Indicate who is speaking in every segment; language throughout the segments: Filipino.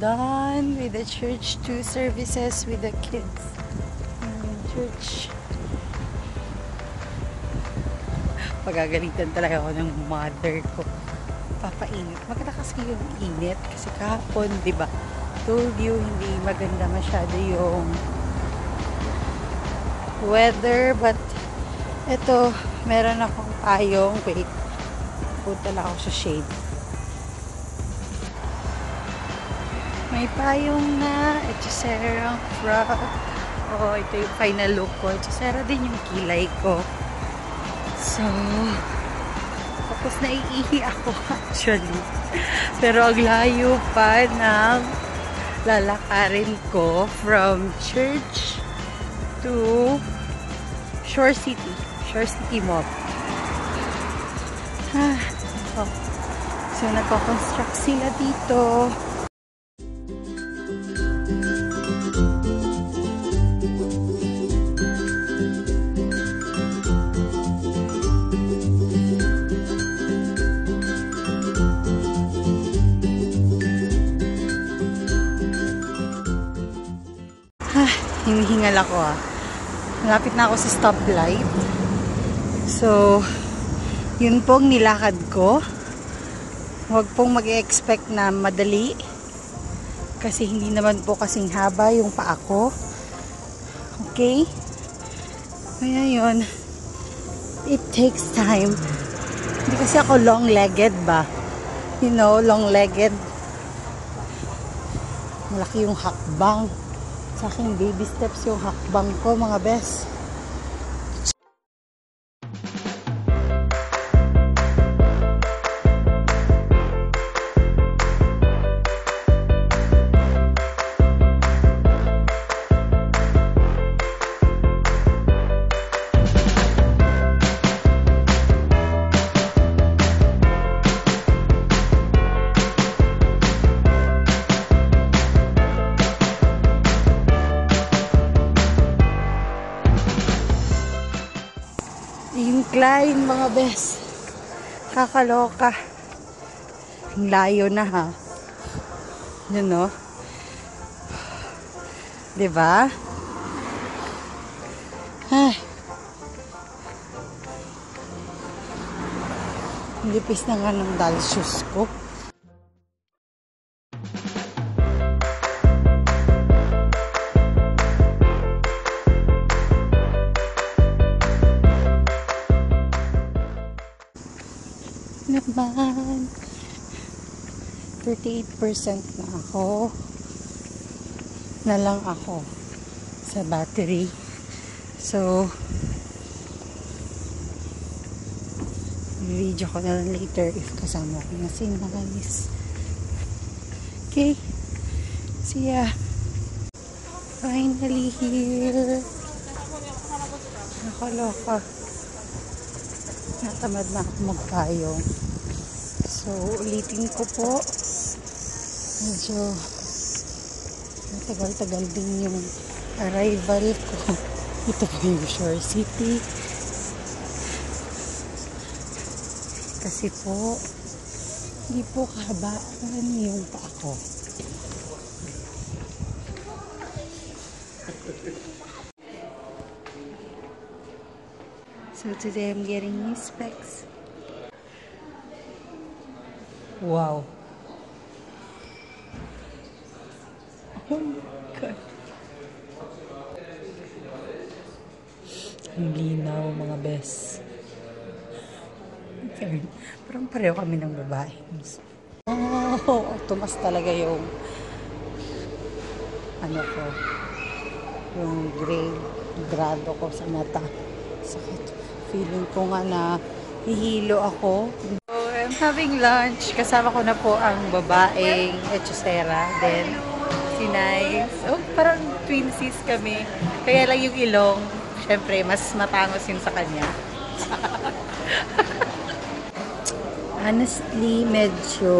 Speaker 1: done with the church 2 services with the kids in church. Pagagalitan talaga ako ng mother ko. Papainit. Maganda kasi yung init. Kasi kahapon, di ba? Told you, hindi maganda masyado yung weather. But, eto, meron akong payong. Wait. Punta lang ako sa shade. May payong na. Echosera frog. Oh, ito yung final look ko. Echosera din yung kilay ko. So, tapos naiihi ako actually. Pero ang layo pa ng lalakarin ko from church to Shore City. Shore City Mall. Oh. So, nagko-construct sila dito. Hinihingal ako Malapit na ako sa stoplight. So, yun pong nilakad ko. Huwag pong mag-expect na madali. Kasi hindi naman po kasing haba yung paa ko. Okay? Kaya yun. It takes time. Hindi kasi ako long-legged ba? You know, long-legged. Malaki yung hakbang. Sa akin, baby steps yung hakbang ko, mga best. Incline, mga best. Kakaloka. Ang layo na Yun no? Diba? Ay. Lipis na nga ng dalshoes ko. Naman 38% na lang ako sa battery. So video ko na lang later if kasama ko na si Nice. Okay, see ya. Finally here. Nakaloka. Natamad na ako magpayong. So, ulitin ko po. Medyo matagal-tagal din yung arrival ko. Ito po yung Shore City. Kasi po, hindi po kahabaan yung paa ko. So today I'm getting new specs. Wow. Oh my God. Ang linaw, mga best. Okay. Parang pareho kami ng babae. Oh, tumas talaga yung ano ko. Yung grado ko sa mata. Sakit. Feeling ko nga na hihilo ako. So, I'm having lunch. Kasama ko na po ang babaeng Echosera. Then, si Nice. Oh, parang twinsies kami. Kaya lang yung ilong, syempre, mas matangos yung sa kanya. Honestly, medyo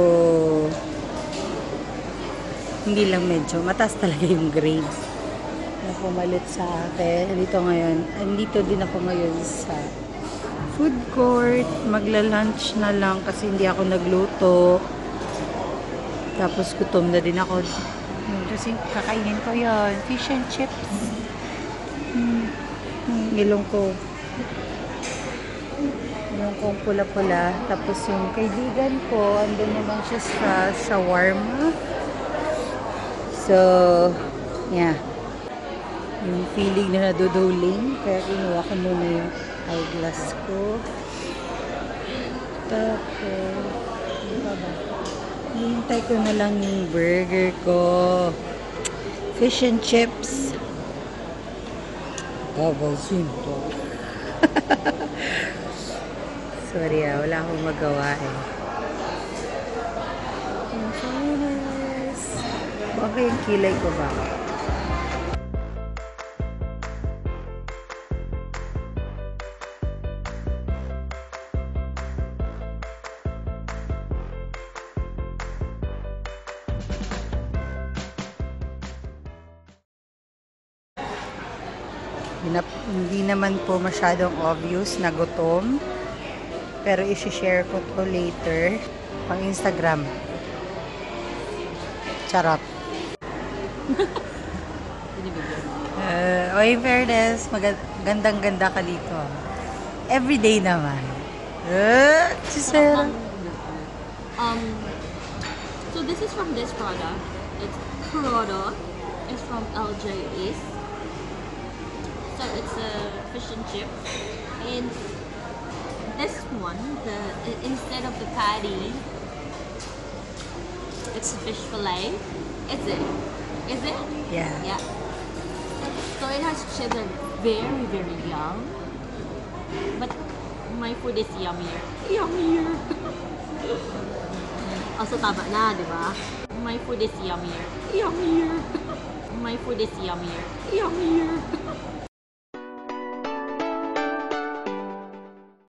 Speaker 1: hindi lang medyo. Mataas talaga yung grades na pumalit sa akin. Andito din ako ngayon sa food court. Magla-lunch na lang kasi hindi ako nagluto. Tapos gutom na din ako. Yun, kasi kakainin ko yun. Fish and chips. Ilong ko. Ilong kong pula-pula. Tapos yung kaibigan ko, andun naman siya sa shawarma. So, yeah. Yung feeling na naduduling. Kaya kinuha ko muna yung eyeglass ko. Tapos, ano pa ba? Hintay ko na lang yung burger ko. Fish and chips. Babasin to. Sorry wala akong magawa eh. Yes. Okay yung kilay ko ba? Hindi naman po masyadong obvious na gutom. Pero isi-share ko to later pang Instagram. Charot. In fairness, gandang-ganda ka dito. Everyday naman. Chisera.
Speaker 2: So this is from this product. It's Kuroda. It's from LJ East. So it's a fish and chips, and this one, instead of the patty, it's a fish fillet. Is it? Is it?
Speaker 1: Yeah.
Speaker 2: Yeah. So it has cheddar, very very young, but my food is yummier. Yummier. Also tama na, di ba? My food is yummier. Yummier. My food is yummier. Yummier.